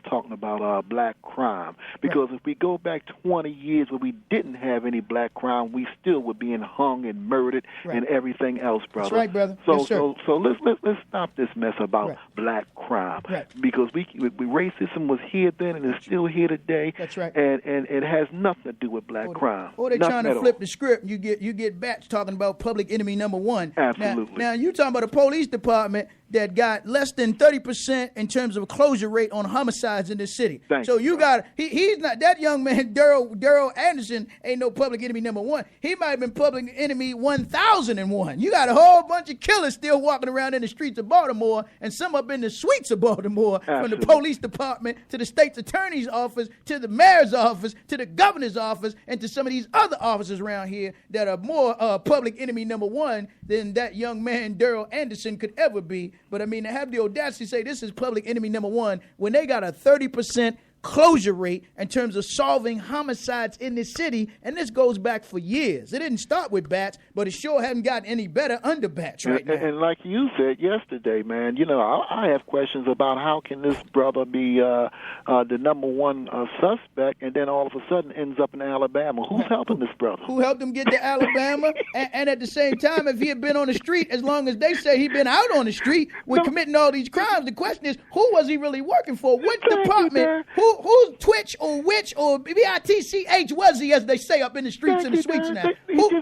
talking about black crime. Because if we go back 20 years where we didn't have any black crime, we still were being hung and murdered and everything else, brother. That's right, brother. So, yes, sir. so let's stop this mess about black crime. Because we racism was here then and it's still here today. That's right. And it has nothing to do with black crime. Or they're trying to flip the script. You get Batch talking about public enemy number one. Absolutely. Now you talking about a police department that got less than 30% in terms of closure rate on homicides in this city. You got he's not that young man. Daryl Anderson ain't no public enemy number one. He might have been public enemy 1001. You got a whole bunch of killers still walking around in the streets of Baltimore, and some up in the suites of Baltimore. Absolutely. From the police department to the state's attorney's office to the mayor's office to the governor's office and to some of these other offices around here that are more public enemy number one than that young man Daryl Anderson could ever be. But I mean, to have the audacity to say this is public enemy number one when they got a 30% closure rate in terms of solving homicides in this city, and this goes back for years. It didn't start with Bats, but it sure hasn't gotten any better under Bats right now. And like you said yesterday, man, I have questions about how can this brother be the number one suspect, and then all of a sudden ends up in Alabama. Who's helping this brother? Who helped him get to Alabama? and at the same time, if he had been on the street, as long as they say he'd been out on the street with committing all these crimes, the question is, who was he really working for? Which department? Who's Twitch or Witch or BITCH was he, as they say up in the streets and the suites now?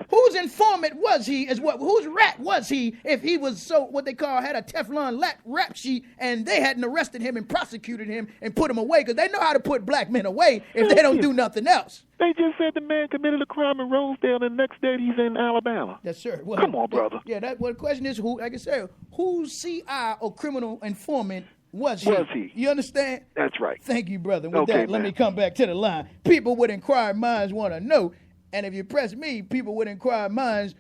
Whose informant was he? Whose rat was he? If he was what they call had a Teflon rap sheet, and they hadn't arrested him and prosecuted him and put him away, because they know how to put black men away if they don't do nothing else. They just said the man committed a crime in Rosedale, and the next day he's in Alabama. Yes, sir. Well, come on, brother. The question is, who? Like I said, whose CI or criminal informant was he? You understand? That's right. Thank you, brother. With that, let me come back to the line. People with inquiring minds want to know, and if you press me, people with inquiring minds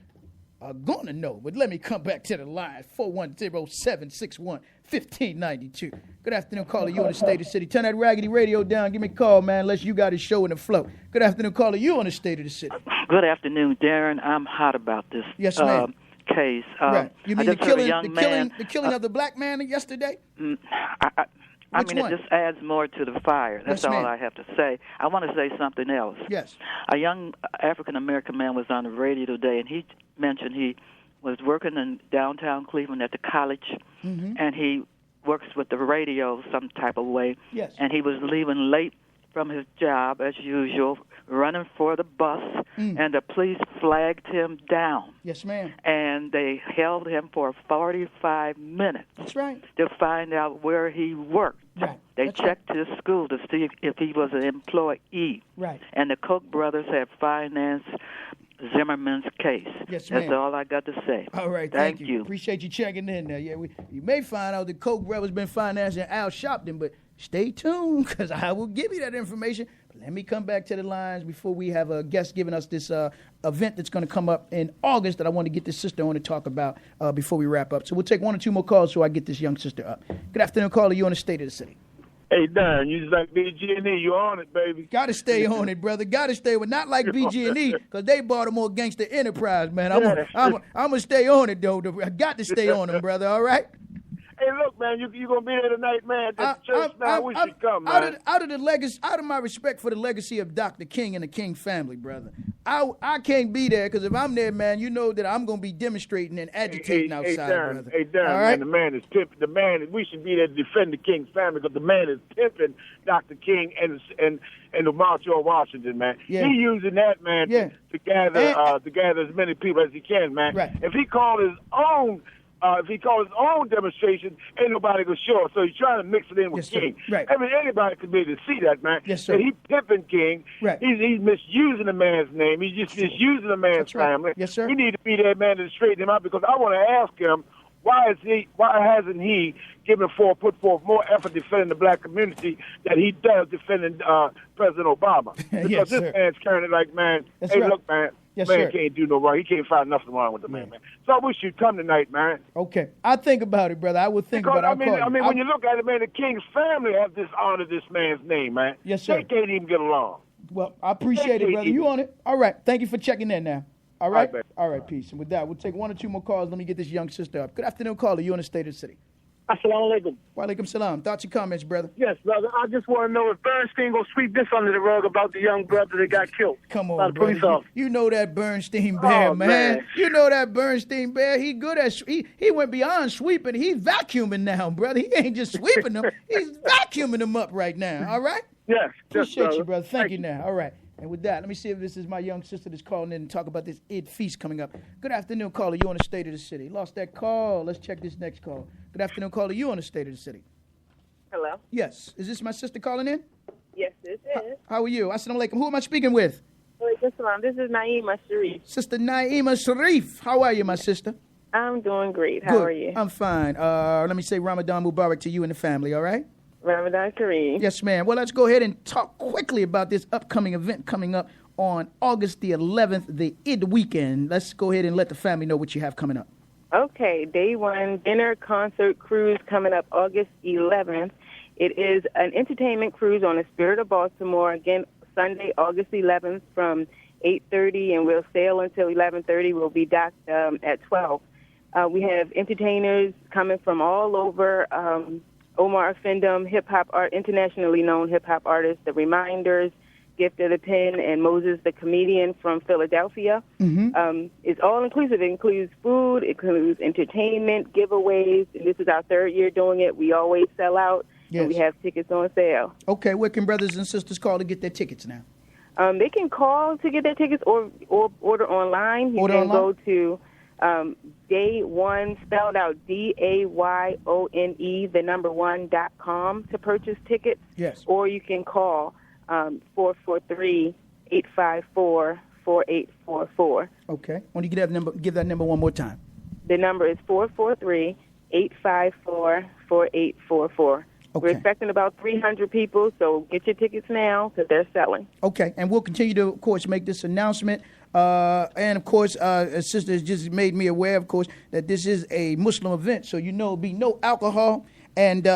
are going to know. But let me come back to the line, 410-761-1592. Good afternoon, caller. You on the State of the City. Turn that raggedy radio down. Give me a call, man, unless you got a show in the flow. Good afternoon, caller. You on the State of the City. Good afternoon, Darren. I'm hot about this. Yes, ma'am. Case. Right. You mean the killing of the black man yesterday? I mean, it just adds more to the fire. That's all I have to say. I want to say something else. Yes. A young African-American man was on the radio today, and he mentioned he was working in downtown Cleveland at the college, and he works with the radio some type of way. Yes. And he was leaving late from his job, as usual, running for the bus, and the police flagged him down. Yes, ma'am. And they held him for 45 minutes. That's right. To find out where he worked. Right. They checked his school to see if he was an employee. Right. And the Koch brothers had financed Zimmerman's case. Yes, ma'am. That's all I got to say. All right, thank you. Appreciate you checking in there. Yeah, you may find out the Koch brothers been financing Al Sharpton, but stay tuned, because I will give you that information. But let me come back to the lines before we have a guest giving us this event that's going to come up in August that I want to get this sister on to talk about before we wrap up. So we'll take one or two more calls so I get this young sister up. Good afternoon, caller. You on the State of the City. Hey, Darren, you just like BG&E. You on it, baby. Got to stay on it, brother. Got to stay with not like BG&E, because they Baltimore gangster enterprise, man. I'm going to stay on it, though. I got to stay on them, brother, all right? Hey, look, man, you going to be there tonight, man, at the church now. We should come, man. Out of my respect for the legacy of Dr. King and the King family, brother, I can't be there, because if I'm there, man, you know that I'm going to be demonstrating and agitating outside, brother. Hey, Darren, all right? man, the man is pimping. We should be there to defend the King family, because the man is pimping Dr. King and the March on Washington, man. Yeah. He using that, man, to gather as many people as he can, man. Right. If he called his own demonstration, ain't nobody gonna show up. So he's trying to mix it in with King. Right. I mean, anybody could be able to see that, man. Yes, sir. And he pimping King. Right. He's misusing the man's name. He's just misusing the man's family. Yes, sir. We need to be that man to straighten him out, because I want to ask him, why hasn't he put forth more effort defending the black community that he does defending President Obama? Because yes, this man's carrying it like, man, look, man. Yes, man sir. Can't do no wrong. He can't find nothing wrong with the man. So I wish you'd come tonight, man. Okay. I think about it, brother. I will think about it. I mean, when you look at it, man, the King's family have dishonored this man's name, man. Yes, sir. They can't even get along. Well, I appreciate it, brother. You on it? All right. Thank you for checking in now. All right? All right, peace. And with that, we'll take one or two more calls. Let me get this young sister up. Good afternoon, caller. You on the State of the City. Assalamu alaikum. Wa alaikum salam. Thoughts and comments, brother? Yes, brother. I just want to know if Bernstein going to sweep this under the rug about the young brother that got killed. Come by on, the police brother. officer. You know that Bernstein Bear, man. You know that Bernstein Bear. He good at he went beyond sweeping. He's vacuuming now, brother. He ain't just sweeping them. He's vacuuming them up right now. All right? Yes. Appreciate you, brother. Thank you now. All right. And with that, let me see if this is my young sister that's calling in and talk about this Eid feast coming up. Good afternoon, caller. You on the State of the City. Lost that call. Let's check this next call. Good afternoon, caller. You on the State of the City. Hello? Yes. Is this my sister calling in? Yes, this is. How are you? Assalamu alaikum. Who am I speaking with? This is Naima Sharif. Sister Naima Sharif. How are you, my sister? I'm doing great. How Good. are you? I'm fine. Let me say Ramadan Mubarak to you and the family, all right? Ramadan Kareem. Yes, ma'am. Well, let's go ahead and talk quickly about this upcoming event coming up on August the 11th, the Eid weekend. Let's go ahead and let the family know what you have coming up. Okay, day one, dinner concert cruise coming up August 11th. It is an entertainment cruise on the Spirit of Baltimore, again, Sunday, August 11th from 8:30, and we'll sail until 11:30. We'll be docked at 12. We have entertainers coming from all over, Omar Findham, hip-hop art, internationally known hip-hop artists, The Reminders, Gift of the Pen, and Moses the Comedian from Philadelphia. It's all-inclusive. It includes food, it includes entertainment, giveaways. And this is our third year doing it. We always sell out, and we have tickets on sale. Okay, where can brothers and sisters call to get their tickets now? They can call to get their tickets or order online. You can go to Day One, spelled out DAYONE, the number one.com to purchase tickets. Yes. Or you can call 443-854-4844. Okay. When you give that number one more time. The number is 443-854-4844. Okay. We're expecting about 300 people, so get your tickets now because they're selling. Okay, and we'll continue to, of course, make this announcement. And, of course, a sister has just made me aware, of course, that this is a Muslim event, so there'll be no alcohol, and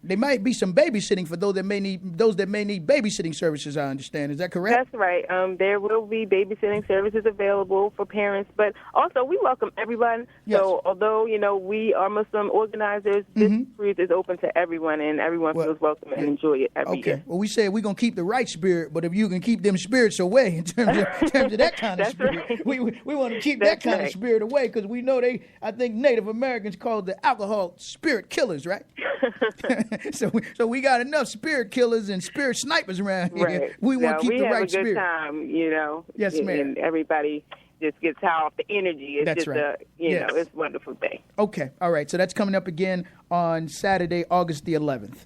there might be some babysitting for those that may need babysitting services, I understand. Is that correct? That's right. There will be babysitting services available for parents, but also we welcome everyone. Yes. So although, we are Muslim organizers, this cruise is open to everyone, and everyone feels welcome and enjoy it every year. Okay. Well, we said we're going to keep the right spirit, but if you can keep them spirits away in terms of that kind of spirit, right. we want to keep that kind of spirit away because we know I think Native Americans call the alcohol spirit killers, right? So we got enough spirit killers and spirit snipers around here. Right. We want to keep the right spirit. We have a good time, Yes, ma'am. And everybody just gets high off the energy. It's That's just right. It's a wonderful day. Okay, all right. So that's coming up again on Saturday, August the 11th.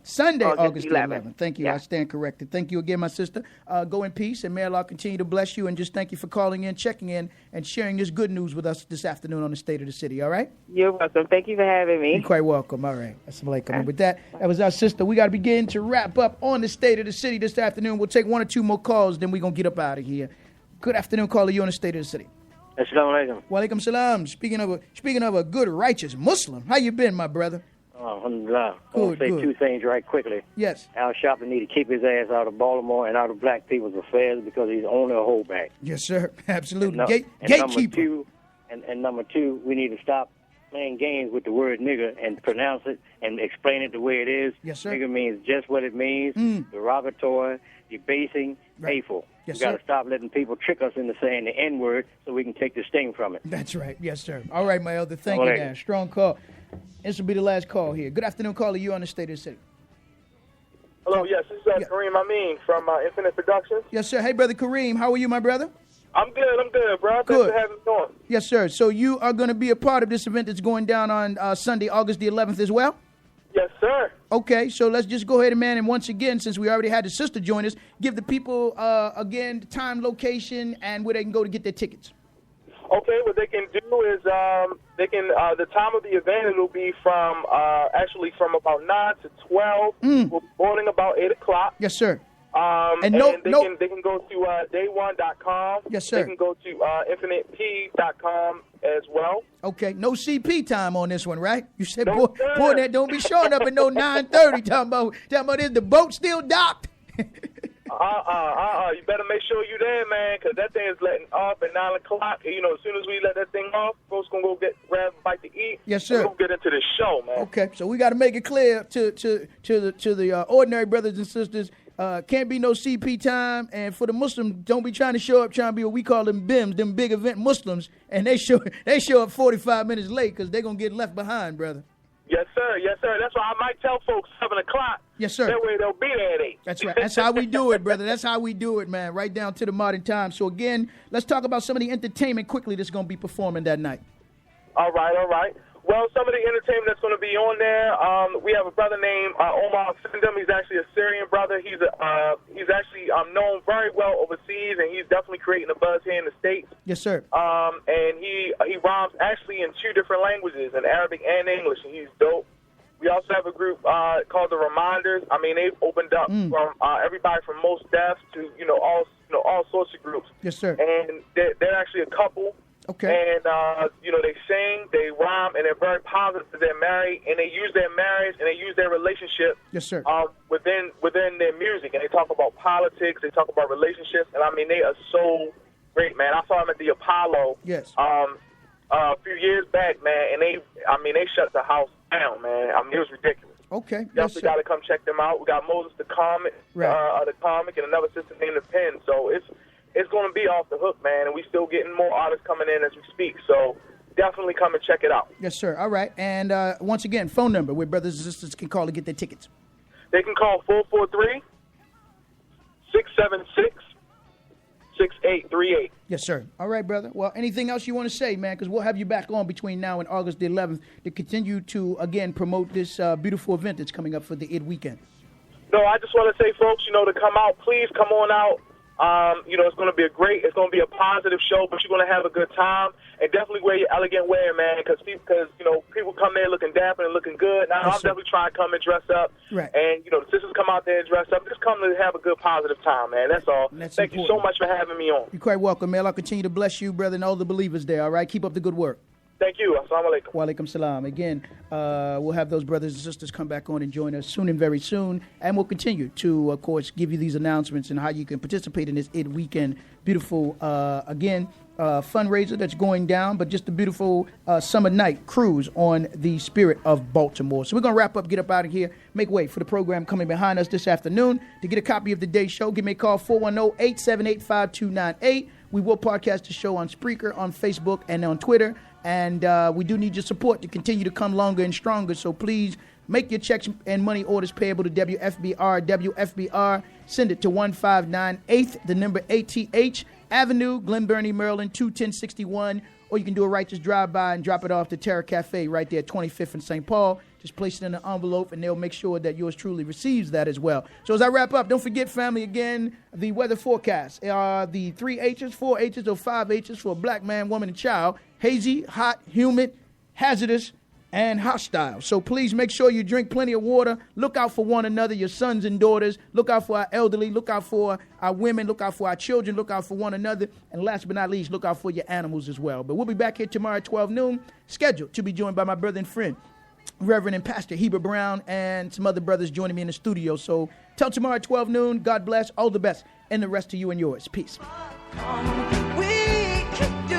Sunday, August the 11th. Thank you. Yeah. I stand corrected. Thank you again, my sister. Go in peace, and may Allah continue to bless you. And just thank you for calling in, checking in, and sharing this good news with us this afternoon on the State of the City. All right? You're welcome. Thank you for having me. You're quite welcome. All right. Assalamu alaikum. And with that was our sister. We got to begin to wrap up on the State of the City this afternoon. We'll take one or two more calls, then we're going to get up out of here. Good afternoon, caller. You on the State of the City. Assalamu alaikum. Wa alaikum salam. Speaking of a good, righteous Muslim, how you been, my brother? Alhamdulillah. I want to say two things right quickly. Yes. Al Sharpton need to keep his ass out of Baltimore and out of black people's affairs because he's only a holdback. Yes, sir. Absolutely. Gatekeeper. Number two, we need to stop playing games with the word nigger and pronounce it and explain it the way it is. Yes, sir. Nigger means just what it means, derogatory, debasing, hateful. Yes, we got to sir. stop letting people trick us into saying the N-word so we can take the sting from it. That's right. Yes, sir. All right, my elder. Thank you, man. Strong call. This will be the last call here. Good afternoon, caller. You on the State of the City. Hello, yes, this is Kareem Amin from Infinite Productions. Yes, sir. Hey, brother Kareem. How are you, my brother? I'm good, bro. Thanks for having me on. Yes, sir. So you are going to be a part of this event that's going down on Sunday, August the 11th as well? Yes, sir. Okay, so let's just go ahead, and once again, since we already had the sister join us, give the people, again, the time, location, and where they can go to get their tickets. Okay, what they can do is the time of the event, it'll be from about 9 to 12. We'll be boarding about 8 o'clock. Yes, sir. They can go to day1.com. Yes, sir. They can go to infinitep.com as well. Okay, no CP time on this one, right? You said, boy, that don't be showing up at no 9:30 talking about is the boat still docked? You better make sure you there, man, because that thing is letting off at 9 o'clock. You know, as soon as we let that thing off, folks going to go grab a bite to eat. Yes, sir. We're going to get into the show, man. Okay, so we got to make it clear to the ordinary brothers and sisters, can't be no CP time, and for the Muslims, don't be trying to show up trying to be what we call them BIMs, them big event Muslims, and they show up 45 minutes late because they're going to get left behind, brother. Yes, sir. Yes, sir. That's why I might tell folks 7 o'clock. Yes, sir. That way they'll be there at 8. That's right. That's how we do it, brother. That's how we do it, man, right down to the modern time. So, again, let's talk about some of the entertainment quickly that's going to be performing that night. All right. Well, some of the entertainment that's going to be on there, we have a brother named Omar Findem. He's actually a Syrian brother. He's actually known very well overseas, and he's definitely creating a buzz here in the States. Yes, sir. And he rhymes actually in 2 different languages, in Arabic and English, and he's dope. We also have a group called the Reminders. I mean, they've opened up from everybody from Most Deaf to all sorts of groups. Yes, sir. And they're actually a couple. Okay. And they sing, they rhyme, and they're very positive. They're married, and they use their marriage and they use their relationship. Yes, sir. Within their music, and they talk about politics. They talk about relationships, and I mean, they are so great, man. I saw them at the Apollo. Yes. A few years back, man, and they shut the house down, man. I mean, it was ridiculous. Okay. Definitely got to come check them out. We got Moses the comic, right. The comic, and another sister named the Pen. So it's going to be off the hook, man, and we still getting more artists coming in as we speak. So definitely come and check it out. Yes, sir. All right. And once again, phone number where brothers and sisters can call to get their tickets. They can call 443-676-6838. Yes, sir. All right, brother. Well, anything else you want to say, man? Because we'll have you back on between now and August the 11th to continue to, again, promote this beautiful event that's coming up for the Eid weekend. No, I just want to say, folks, to come out. Please come on out. It's going to be it's going to be a positive show, but you're going to have a good time. And definitely wear your elegant wear, man, because people come there looking dapper and looking good. Now, I'm definitely trying to come and dress up. Right. And, the sisters come out there and dress up. Just come to have a good, positive time, man. That's all. Thank you so much for having me on. You're quite welcome, man. I'll continue to bless you, brother, and all the believers there, all right? Keep up the good work. Thank you. Assalamu alaikum. Wa alaikum salam. Again, we'll have those brothers and sisters come back on and join us soon and very soon. And we'll continue to, of course, give you these announcements and how you can participate in this Eid weekend. Beautiful, fundraiser that's going down, but just a beautiful summer night cruise on the Spirit of Baltimore. So we're going to wrap up, get up out of here, make way for the program coming behind us this afternoon. To get a copy of the day's show, give me a call, 410-878-5298. We will podcast the show on Spreaker, on Facebook, and on Twitter. And we do need your support to continue to come longer and stronger. So please make your checks and money orders payable to WFBR. Send it to 1598, the number ATH Avenue, Glen Burnie, Maryland, 21061. Or you can do a righteous drive-by and drop it off to Terra Cafe right there at 25th and St. Paul. Just place it in an envelope, and they'll make sure that yours truly receives that as well. So as I wrap up, don't forget, family, again, the weather forecast. The 3 H's, 4 H's, or 5 H's for a black man, woman, and child. Hazy, hot, humid, hazardous, and hostile. So please make sure you drink plenty of water. Look out for one another, your sons and daughters. Look out for our elderly. Look out for our women. Look out for our children. Look out for one another. And last but not least, look out for your animals as well. But we'll be back here tomorrow at 12 noon, scheduled to be joined by my brother and friend, Reverend and Pastor Heber Brown, and some other brothers joining me in the studio. So till tomorrow at 12 noon, God bless, all the best, and the rest to you and yours. Peace. We can do